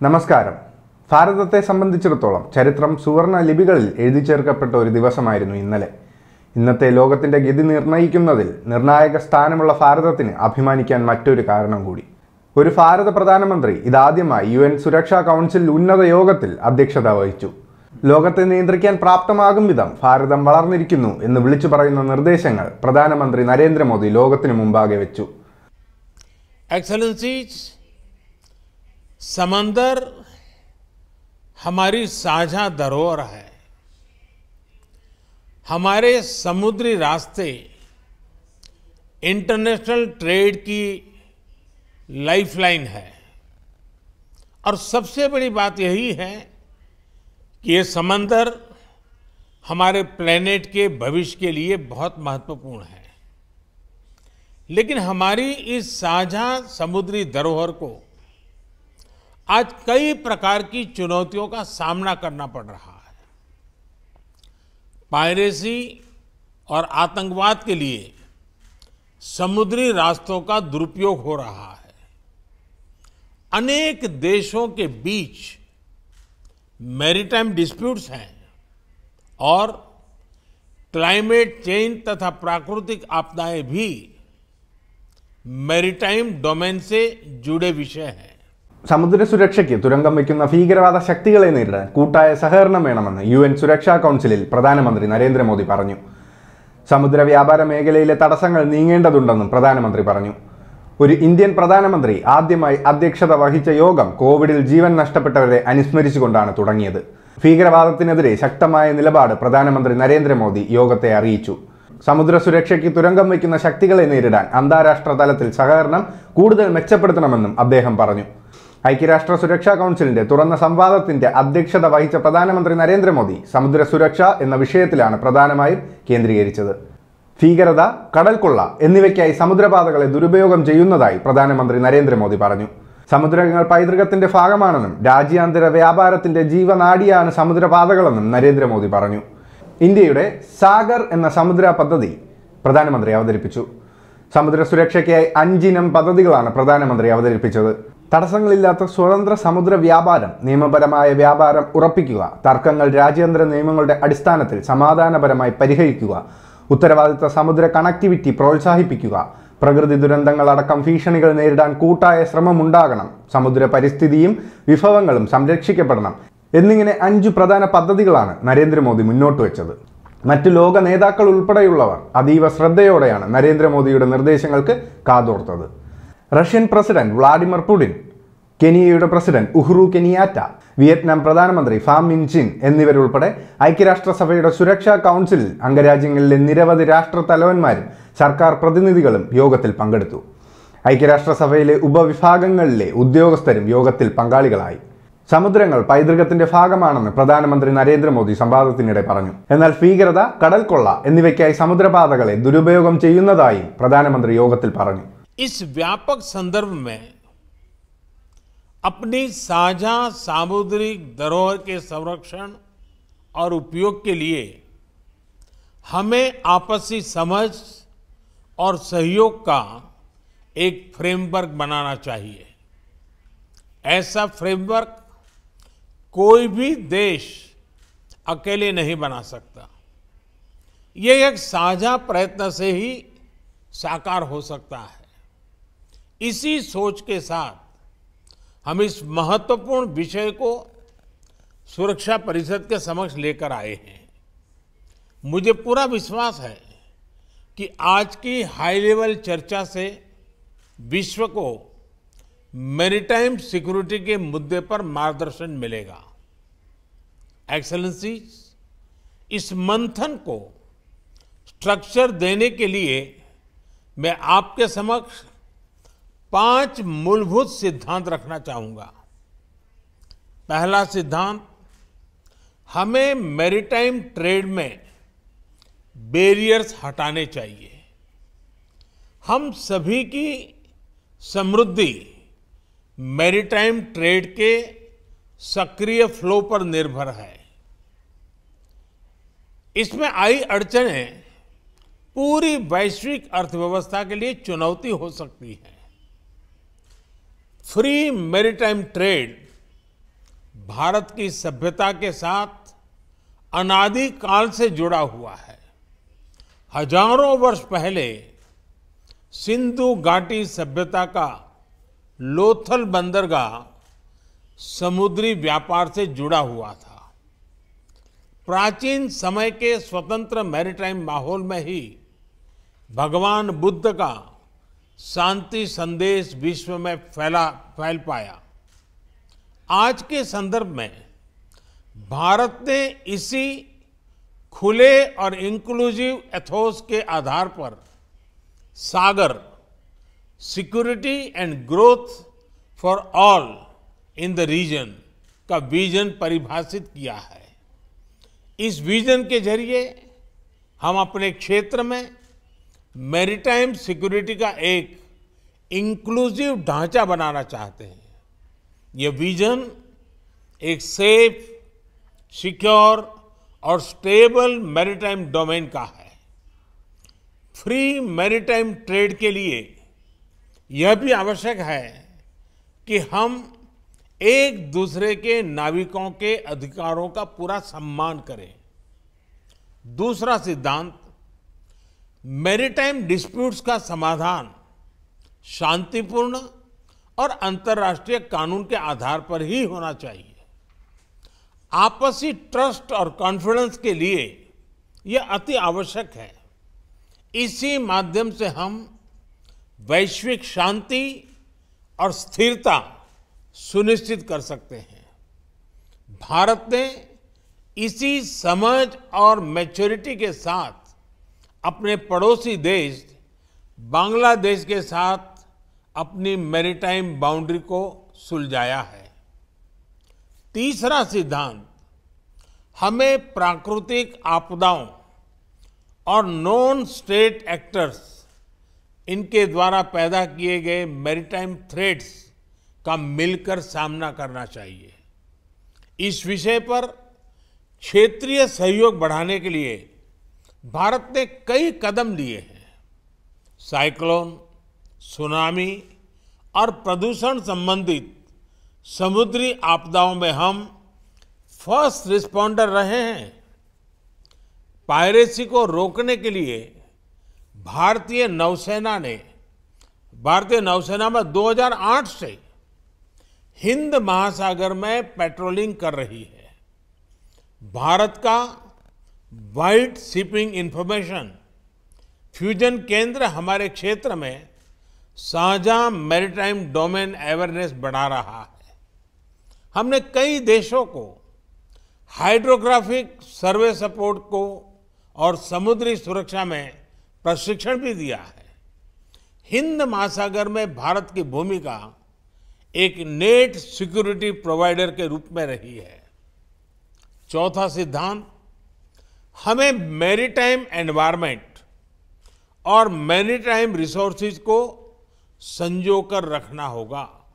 നമസ്കാരം. ഭാരതത്തെ സംബന്ധിച്ചിടത്തോളം ചരിത്രം സുവർണ ലിപികളിൽ എഴുതി ചേർക്കപ്പെട്ട ഒരു ദിവസമായിരുന്നു ഇന്നലെ. ഇന്നത്തെ ലോകത്തിന്റെ ഗതി നിർണ്ണയിക്കുന്നതിൽ നിർണായക സ്ഥാനമുള്ള ഭാരതത്തിന് അഭിമാനിക്കാൻ മറ്റൊരു കാരണം കൂടി. ഒരു ഭാരത പ്രധാനമന്ത്രി ഇതാദ്യമായി UN സുരക്ഷാ കൗൺസിൽ ഉന്നത യോഗത്തിൽ അധ്യക്ഷത വഹിച്ചു. ലോകത്തെ നിയന്ത്രിക്കാൻ പ്രാപ്തമാകും വിധം ഭാരതം വളർന്നിരിക്കുന്നു എന്ന് വിളിച്ചു പറയുന്ന നിർദ്ദേശങ്ങൾ പ്രധാനമന്ത്രി നരേന്ദ്രമോദി ലോകത്തിനു മുമ്പാകെ വെച്ചു. एक्सेलेंसीज, समंदर हमारी साझा धरोहर है। हमारे समुद्री रास्ते इंटरनेशनल ट्रेड की लाइफलाइन है और सबसे बड़ी बात यही है कि ये समंदर हमारे प्लेनेट के भविष्य के लिए बहुत महत्वपूर्ण है। लेकिन हमारी इस साझा समुद्री धरोहर को आज कई प्रकार की चुनौतियों का सामना करना पड़ रहा है। पायरेसी और आतंकवाद के लिए समुद्री रास्तों का दुरुपयोग हो रहा है। अनेक देशों के बीच मैरीटाइम डिस्प्यूट्स हैं और क्लाइमेट चेंज तथा प्राकृतिक आपदाएं भी मैरीटाइम डोमेन से जुड़े विषय हैं. സമുദ്ര സുരക്ഷയ്ക്ക് തുരങ്കം വയ്ക്കുന്ന ഭീകരവാദ ശക്തികളെ നേരിടാൻ കൂട്ടായ സഹകരണം വേണമെന്ന് UN സുരക്ഷാ കൗൺസിലിൽ പ്രധാനമന്ത്രി നരേന്ദ്രമോദി പറഞ്ഞു. സമുദ്ര വ്യാപാര മേഖലയിലെ തടസ്സങ്ങൾ നീങ്ങേണ്ടതുണ്ടെന്നും പ്രധാനമന്ത്രി പറഞ്ഞു. ഒരു ഇന്ത്യൻ പ്രധാനമന്ത്രി ആദ്യമായി അധ്യക്ഷത വഹിച്ച യോഗം കോവിഡിൽ ജീവൻ നഷ്ടപ്പെട്ടവരെ അനുസ്മരിച്ചുകൊണ്ടാണ് തുടങ്ങിയത്. ഭീകരവാദത്തിനെതിരെ ശക്തമായ നിലപാട് പ്രധാനമന്ത്രി നരേന്ദ്രമോദി യോഗത്തെ അറിയിച്ചു. സമുദ്ര സുരക്ഷയ്ക്ക് തുരങ്കം വയ്ക്കുന്ന ശക്തികളെ നേരിടാൻ അന്താരാഷ്ട്ര തലത്തിൽ സഹകരണം കൂടുതൽ മെച്ചപ്പെടുത്തണമെന്നും അദ്ദേഹം പറഞ്ഞു. ഐക്യരാഷ്ട്ര സുരക്ഷാ കൗൺസിലിന്റെ തുറന്ന സംവാദത്തിന്റെ അധ്യക്ഷത വഹിച്ച പ്രധാനമന്ത്രി നരേന്ദ്രമോദി സമുദ്ര സുരക്ഷ എന്ന വിഷയത്തിലാണ് പ്രധാനമായും കേന്ദ്രീകരിച്ചത്. ഭീകരത, കടൽക്കൊള്ള എന്നിവയ്ക്കായി സമുദ്രപാതകളെ ദുരുപയോഗം ചെയ്യുന്നതായി പ്രധാനമന്ത്രി നരേന്ദ്രമോദി പറഞ്ഞു. സമുദ്രങ്ങൾ പൈതൃകത്തിന്റെ ഭാഗമാണെന്നും രാജ്യാന്തര വ്യാപാരത്തിന്റെ ജീവനാഡിയാണ് സമുദ്രപാതകളെന്നും നരേന്ദ്രമോദി പറഞ്ഞു. ഇന്ത്യയുടെ സാഗർ എന്ന സമുദ്ര പദ്ധതി പ്രധാനമന്ത്രി അവതരിപ്പിച്ചു. സമുദ്ര സുരക്ഷയ്ക്കായി 5 ഇനം പദ്ധതികളാണ് പ്രധാനമന്ത്രി അവതരിപ്പിച്ചത്. തടസ്സങ്ങളില്ലാത്ത സ്വതന്ത്ര സമുദ്ര വ്യാപാരം, നിയമപരമായ വ്യാപാരം ഉറപ്പിക്കുക, തർക്കങ്ങൾ രാജ്യാന്തര നിയമങ്ങളുടെ അടിസ്ഥാനത്തിൽ സമാധാനപരമായി പരിഹരിക്കുക, ഉത്തരവാദിത്ത സമുദ്ര കണക്ടിവിറ്റി പ്രോത്സാഹിപ്പിക്കുക, പ്രകൃതി ദുരന്തങ്ങളടക്കം ഭീഷണികൾ നേരിടാൻ കൂട്ടായ ശ്രമമുണ്ടാകണം, സമുദ്ര പരിസ്ഥിതിയും വിഭവങ്ങളും സംരക്ഷിക്കപ്പെടണം എന്നിങ്ങനെ 5 പ്രധാന പദ്ധതികളാണ് നരേന്ദ്രമോദി മുന്നോട്ട് വെച്ചത്. മറ്റ് ലോക നേതാക്കൾ ഉൾപ്പെടെയുള്ളവർ അതീവ ശ്രദ്ധയോടെയാണ് നരേന്ദ്രമോദിയുടെ നിർദ്ദേശങ്ങൾക്ക് കാതോർത്തത്. റഷ്യൻ പ്രസിഡന്റ് വ്ളാഡിമിർ പുടിൻ, കെനിയയുടെ പ്രസിഡന്റ് ഉഹുറു കെനിയാറ്റ, വിയറ്റ്നാം പ്രധാനമന്ത്രി ഫാം മിൻ ചിൻ എന്നിവരുൾപ്പെടെ ഐക്യരാഷ്ട്രസഭയുടെ സുരക്ഷാ കൗൺസിലിൽ അംഗരാജ്യങ്ങളിലെ നിരവധി രാഷ്ട്ര തലവന്മാരും സർക്കാർ പ്രതിനിധികളും യോഗത്തിൽ പങ്കെടുത്തു. ഐക്യരാഷ്ട്രസഭയിലെ ഉപവിഭാഗങ്ങളിലെ ഉദ്യോഗസ്ഥരും യോഗത്തിൽ പങ്കാളികളായി. സമുദ്രങ്ങൾ പൈതൃകത്തിന്റെ ഭാഗമാണെന്ന് പ്രധാനമന്ത്രി നരേന്ദ്രമോദി സംവാദത്തിനിടെ പറഞ്ഞു. എന്നാൽ ഭീകരത, കടൽക്കൊള്ള എന്നിവയ്ക്കായി സമുദ്രപാതകളെ ദുരുപയോഗം ചെയ്യുന്നതായും പ്രധാനമന്ത്രി യോഗത്തിൽ പറഞ്ഞു. इस व्यापक संदर्भ में अपनी साझा सामुद्रिक धरोहर के संरक्षण और उपयोग के लिए हमें आपसी समझ और सहयोग का एक फ्रेमवर्क बनाना चाहिए. ऐसा फ्रेमवर्क कोई भी देश अकेले नहीं बना सकता. ये एक साझा प्रयत्न से ही साकार हो सकता है. इसी सोच के साथ हम इस महत्वपूर्ण विषय को सुरक्षा परिषद के समक्ष लेकर आए हैं. मुझे पूरा विश्वास है कि आज की हाई लेवल चर्चा से विश्व को मैरीटाइम सिक्योरिटी के मुद्दे पर मार्गदर्शन मिलेगा. एक्सेलेंसीज, इस मंथन को स्ट्रक्चर देने के लिए मैं आपके समक्ष 5 मूलभूत सिद्धांत रखना चाहूंगा. पहला सिद्धांत, हमें मैरीटाइम ट्रेड में बैरियर्स हटाने चाहिए. हम सभी की समृद्धि मैरीटाइम ट्रेड के सक्रिय फ्लो पर निर्भर है. इसमें आई अड़चनें पूरी वैश्विक अर्थव्यवस्था के लिए चुनौती हो सकती है. फ्री मैरीटाइम ट्रेड भारत की सभ्यता के साथ अनादि काल से जुड़ा हुआ है। हजारों वर्ष पहले सिंधु घाटी सभ्यता का लोथल बंदरगाह समुद्री व्यापार से जुड़ा हुआ था। प्राचीन समय के स्वतंत्र मैरीटाइम माहौल में ही भगवान बुद्ध का शांति संदेश विश्व में फैल पाया। आज के संदर्भ में भारत ने इसी खुले और इंक्लूसिव एथोस के आधार पर Sagar, security and growth for all in the region का विजन परिभाषित किया है। इस विजन के जरिए हम अपने क्षेत्र में मैरीटाइम सिक्योरिटी का एक इंक्लूसिव ढांचा बनाना चाहते हैं। यह विजन एक सेफ, सिक्योर और स्टेबल मैरीटाइम डोमेन का है। फ्री मैरीटाइम ट्रेड के लिए यह भी आवश्यक है कि हम एक दूसरे के नाविकों के अधिकारों का पूरा सम्मान करें। दूसरा सिद्धांत, मैरीटाइम डिस्प्यूट्स का समाधान शांतिपूर्ण और अंतर्राष्ट्रीय कानून के आधार पर ही होना चाहिए। आपसी ट्रस्ट और कॉन्फिडेंस के लिए यह अति आवश्यक है। इसी माध्यम से हम वैश्विक शांति और स्थिरता सुनिश्चित कर सकते हैं। भारत ने इसी समझ और मैच्योरिटी के साथ अपने पड़ोसी देश बांग्लादेश के साथ अपनी मैरीटाइम बाउंड्री को सुलझाया है। तीसरा सिद्धांत, हमें प्राकृतिक आपदाओं और नॉन स्टेट एक्टर्स, इनके द्वारा पैदा किए गए मैरीटाइम थ्रेट्स का मिलकर सामना करना चाहिए। इस विषय पर क्षेत्रीय सहयोग बढ़ाने के लिए भारत ने कई कदम लिए हैं। साइक्लोन, सुनामी और प्रदूषण संबंधित समुद्री आपदाओं में हम फर्स्ट रिस्पॉन्डर रहे हैं। पायरेसी को रोकने के लिए भारतीय नौसेना में 2008 से हिंद महासागर में पेट्रोलिंग कर रही है। भारत का वाइड शिपिंग इंफॉर्मेशन फ्यूजन केंद्र हमारे क्षेत्र में साझा मैरीटाइम डोमेन अवेयरनेस बढ़ा रहा है। हमने कई देशों को हाइड्रोग्राफिक सर्वे सपोर्ट को और समुद्री सुरक्षा में प्रशिक्षण भी दिया है। हिंद महासागर में भारत की भूमिका एक नेट सिक्योरिटी प्रोवाइडर के रूप में रही है। चौथा सिद्धांत, हमें मैरीटाइम एनवायरनमेंट और मैरीटाइम रिसोर्सेज को संजोकर रखना होगा।